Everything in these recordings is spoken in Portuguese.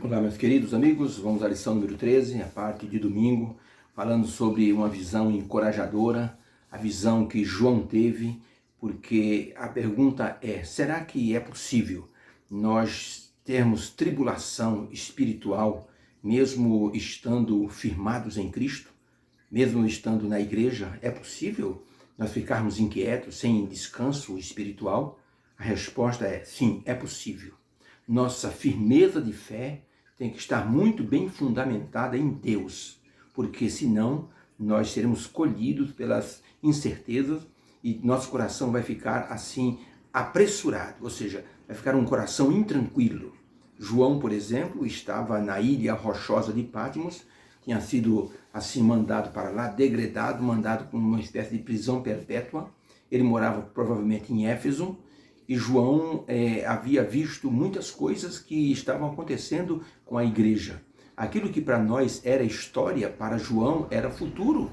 Olá, meus queridos amigos, vamos à lição número 13, a parte de domingo, falando sobre uma visão encorajadora, a visão que João teve, porque a pergunta é, será que é possível nós termos tribulação espiritual, mesmo estando firmados em Cristo, mesmo estando na igreja? É possível nós ficarmos inquietos, sem descanso espiritual? A resposta é sim, é possível. Nossa firmeza de fé tem que estar muito bem fundamentada em Deus, porque senão nós seremos colhidos pelas incertezas e nosso coração vai ficar assim apressurado, ou seja, vai ficar um coração intranquilo. João, por exemplo, estava na ilha rochosa de Patmos, tinha sido assim mandado para lá, degradado, mandado para uma espécie de prisão perpétua. Ele morava provavelmente em Éfeso, e João havia visto muitas coisas que estavam acontecendo com a igreja. Aquilo que para nós era história, para João era o futuro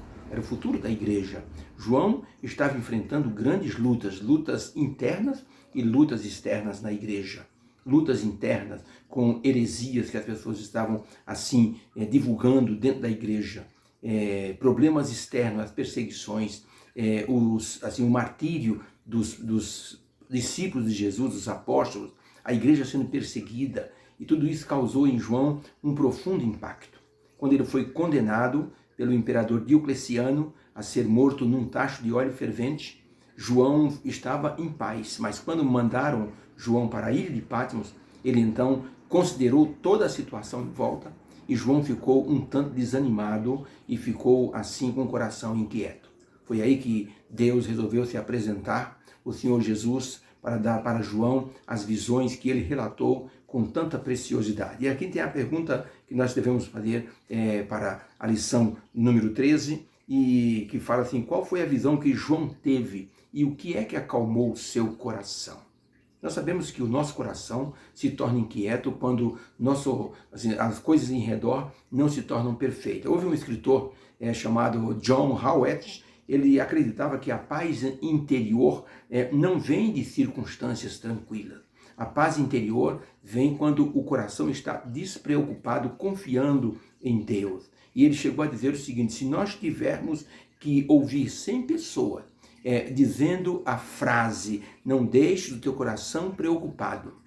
da igreja. João estava enfrentando grandes lutas internas e lutas externas na igreja. Lutas internas com heresias que as pessoas estavam assim divulgando dentro da igreja. Problemas externos, as perseguições, o martírio dos discípulos de Jesus, os apóstolos, a igreja sendo perseguida, e tudo isso causou em João um profundo impacto. Quando ele foi condenado pelo imperador Diocleciano a ser morto num tacho de óleo fervente, João estava em paz, mas quando mandaram João para a ilha de Patmos, ele então considerou toda a situação em volta, e João ficou um tanto desanimado e ficou assim com o coração inquieto. Foi aí que Deus resolveu se apresentar, o Senhor Jesus, para dar para João as visões que ele relatou com tanta preciosidade. E aqui tem a pergunta que nós devemos fazer para a lição número 13, e que fala assim, qual foi a visão que João teve e o que é que acalmou o seu coração? Nós sabemos que o nosso coração se torna inquieto quando as coisas em redor não se tornam perfeitas. Houve um escritor chamado John Howett. Ele acreditava que a paz interior não vem de circunstâncias tranquilas. A paz interior vem quando o coração está despreocupado, confiando em Deus. E ele chegou a dizer o seguinte, se nós tivermos que ouvir 100 pessoas dizendo a frase, não deixe o teu coração preocupado,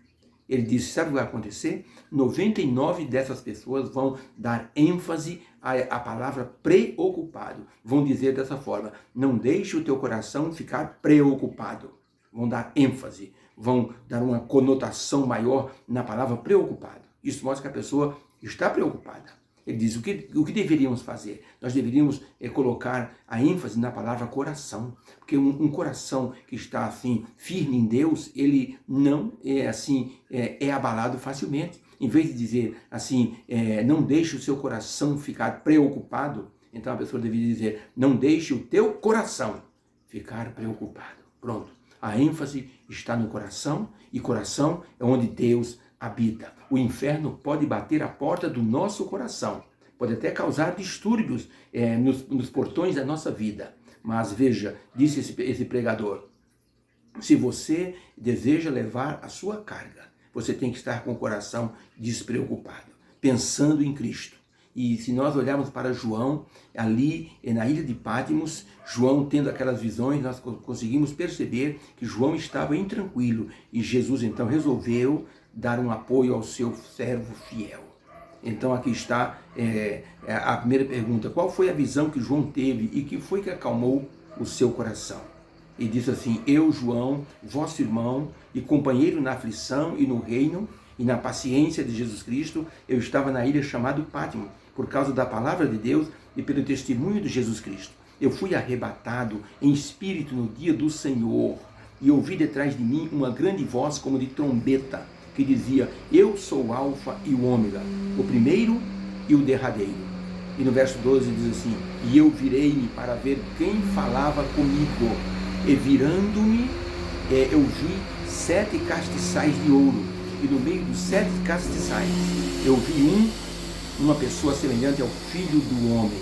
ele disse, sabe o que vai acontecer? 99 dessas pessoas vão dar ênfase à palavra preocupado. Vão dizer dessa forma, não deixe o teu coração ficar preocupado. Vão dar ênfase, vão dar uma conotação maior na palavra preocupado. Isso mostra que a pessoa está preocupada. Ele diz, o que deveríamos fazer? Nós deveríamos colocar a ênfase na palavra coração, porque um coração que está assim firme em Deus, ele não é abalado facilmente. Em vez de dizer assim, não deixe o seu coração ficar preocupado, então a pessoa deveria dizer, não deixe o teu coração ficar preocupado. Pronto, a ênfase está no coração, e coração é onde Deus habita. O inferno pode bater a porta do nosso coração, pode até causar distúrbios nos portões da nossa vida. Mas veja, disse esse pregador, se você deseja levar a sua carga, você tem que estar com o coração despreocupado, pensando em Cristo. E se nós olharmos para João, ali na ilha de Patmos, João tendo aquelas visões, nós conseguimos perceber que João estava intranquilo, e Jesus então resolveu dar um apoio ao seu servo fiel. Então aqui está a primeira pergunta, qual foi a visão que João teve e que foi que acalmou o seu coração? E disse assim, eu, João, vosso irmão e companheiro na aflição e no reino e na paciência de Jesus Cristo, eu estava na ilha chamada Patmos, por causa da palavra de Deus e pelo testemunho de Jesus Cristo. Eu fui arrebatado em espírito no dia do Senhor, e ouvi detrás de mim uma grande voz como de trombeta, que dizia, eu sou o Alfa e o Ômega, o primeiro e o derradeiro. E no verso 12 diz assim, e eu virei-me para ver quem falava comigo, e virando-me, eu vi 7 castiçais de ouro, e no meio dos 7 castiçais, eu vi uma pessoa semelhante ao Filho do Homem,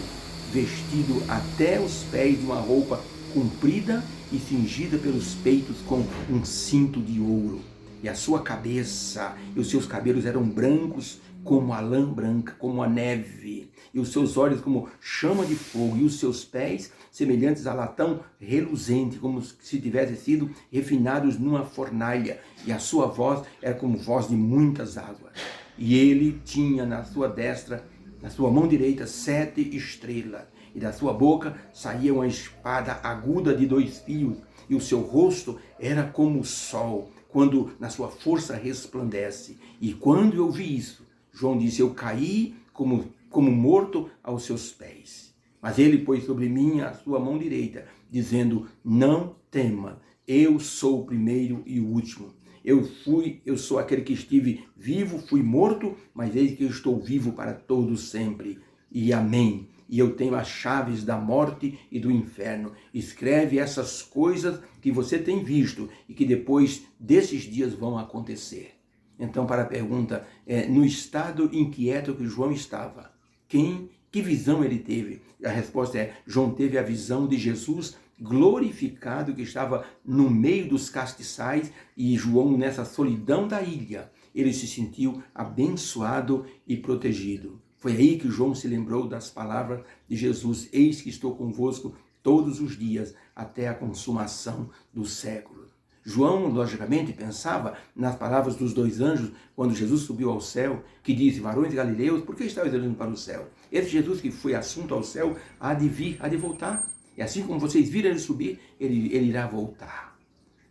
vestido até os pés de uma roupa comprida e cingida pelos peitos com um cinto de ouro. E a sua cabeça e os seus cabelos eram brancos como a lã branca, como a neve, e os seus olhos como chama de fogo, e os seus pés semelhantes a latão reluzente, como se tivessem sido refinados numa fornalha, e a sua voz era como voz de muitas águas. E ele tinha na sua destra, na sua mão direita, 7 estrelas, e da sua boca saía uma espada aguda de 2 fios, e o seu rosto era como o sol, quando na sua força resplandece. E quando eu vi isso, João disse, eu caí como morto aos seus pés. Mas ele pôs sobre mim a sua mão direita, dizendo, não tema, eu sou o primeiro e o último. Eu sou aquele que estive vivo, fui morto, mas eis que eu estou vivo para todo sempre. E amém. E eu tenho as chaves da morte e do inferno. Escreve essas coisas que você tem visto e que depois desses dias vão acontecer. Então, para a pergunta, no estado inquieto que João estava, que visão ele teve? A resposta é, João teve a visão de Jesus glorificado que estava no meio dos castiçais, e João, nessa solidão da ilha, ele se sentiu abençoado e protegido. Foi aí que João se lembrou das palavras de Jesus, eis que estou convosco todos os dias, até a consumação do século. João, logicamente, pensava nas palavras dos 2 anjos, quando Jesus subiu ao céu, que disse, varões galileus, por que estáis olhando para o céu? Esse Jesus que foi assunto ao céu, há de vir, há de voltar. E assim como vocês viram ele subir, ele irá voltar.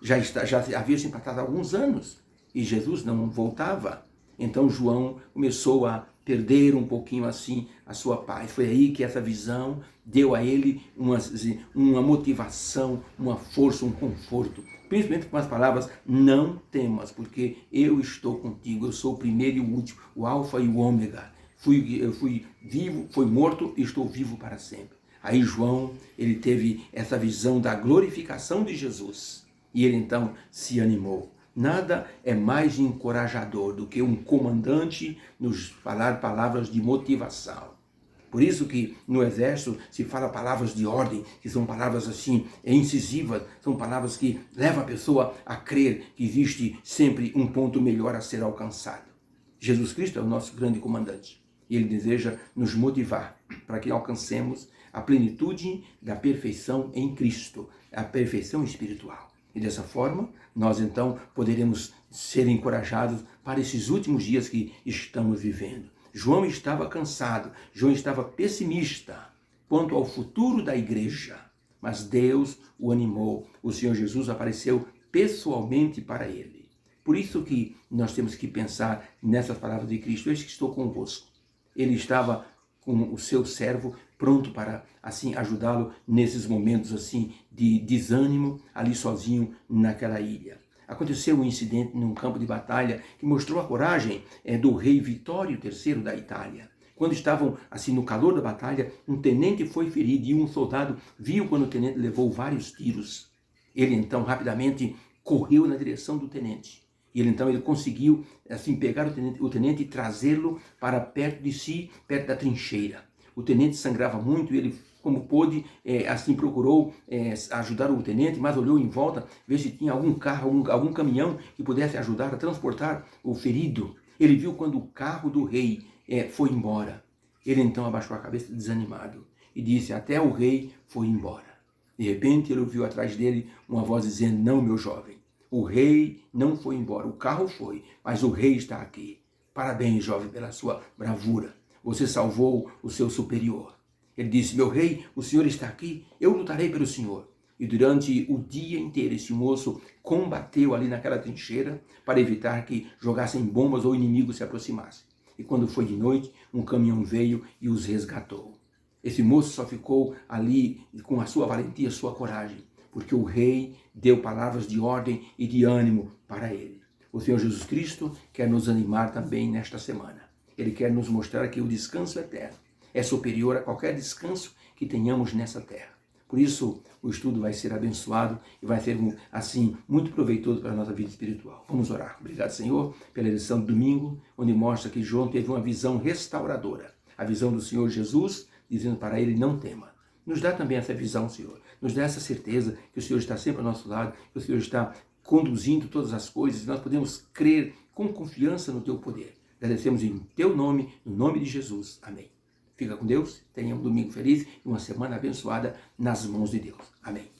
Já havia se passado alguns anos, e Jesus não voltava. Então João começou a perder um pouquinho assim a sua paz. Foi aí que essa visão deu a ele uma motivação, uma força, um conforto. Principalmente com as palavras, não temas, porque eu estou contigo, eu sou o primeiro e o último, o alfa e o ômega. Eu fui vivo, fui morto e estou vivo para sempre. Aí João, ele teve essa visão da glorificação de Jesus. E ele então se animou. Nada é mais encorajador do que um comandante nos falar palavras de motivação. Por isso que no exército se fala palavras de ordem, que são palavras assim incisivas, são palavras que levam a pessoa a crer que existe sempre um ponto melhor a ser alcançado. Jesus Cristo é o nosso grande comandante. E ele deseja nos motivar para que alcancemos a plenitude da perfeição em Cristo, a perfeição espiritual. E dessa forma, nós então poderemos ser encorajados para esses últimos dias que estamos vivendo. João estava cansado, João estava pessimista quanto ao futuro da igreja, mas Deus o animou. O Senhor Jesus apareceu pessoalmente para ele. Por isso que nós temos que pensar nessas palavras de Cristo, eis que estou convosco. Ele estava com o seu servo pronto para assim ajudá-lo nesses momentos assim de desânimo ali sozinho naquela ilha. Aconteceu um incidente num campo de batalha que mostrou a coragem do rei Vitório III da Itália. Quando estavam assim no calor da batalha, um tenente foi ferido e um soldado viu quando o tenente levou vários tiros. Ele então rapidamente correu na direção do tenente. E ele conseguiu assim pegar o tenente e trazê-lo para perto de si, perto da trincheira. O tenente sangrava muito e ele, como pôde, assim procurou ajudar o tenente, mas olhou em volta, ver se tinha algum carro, algum caminhão que pudesse ajudar a transportar o ferido. Ele viu quando o carro do rei foi embora. Ele então abaixou a cabeça desanimado e disse, até o rei foi embora. De repente ele ouviu atrás dele uma voz dizendo, não, meu jovem, o rei não foi embora, o carro foi, mas o rei está aqui. Parabéns, jovem, pela sua bravura. Você salvou o seu superior. Ele disse, meu rei, o senhor está aqui, eu lutarei pelo senhor. E durante o dia inteiro esse moço combateu ali naquela trincheira para evitar que jogassem bombas ou inimigos se aproximassem. E quando foi de noite, um caminhão veio e os resgatou. Esse moço só ficou ali com a sua valentia, a sua coragem, porque o rei deu palavras de ordem e de ânimo para ele. O Senhor Jesus Cristo quer nos animar também nesta semana. Ele quer nos mostrar que o descanso eterno é superior a qualquer descanso que tenhamos nessa terra. Por isso, o estudo vai ser abençoado e vai ser, assim, muito proveitoso para a nossa vida espiritual. Vamos orar. Obrigado, Senhor, pela lição do domingo, onde mostra que João teve uma visão restauradora. A visão do Senhor Jesus, dizendo para ele, não tema. Nos dá também essa visão, Senhor. Nos dá essa certeza que o Senhor está sempre ao nosso lado, que o Senhor está conduzindo todas as coisas, e nós podemos crer com confiança no Teu poder. Agradecemos em teu nome, no nome de Jesus. Amém. Fica com Deus, tenha um domingo feliz e uma semana abençoada nas mãos de Deus. Amém.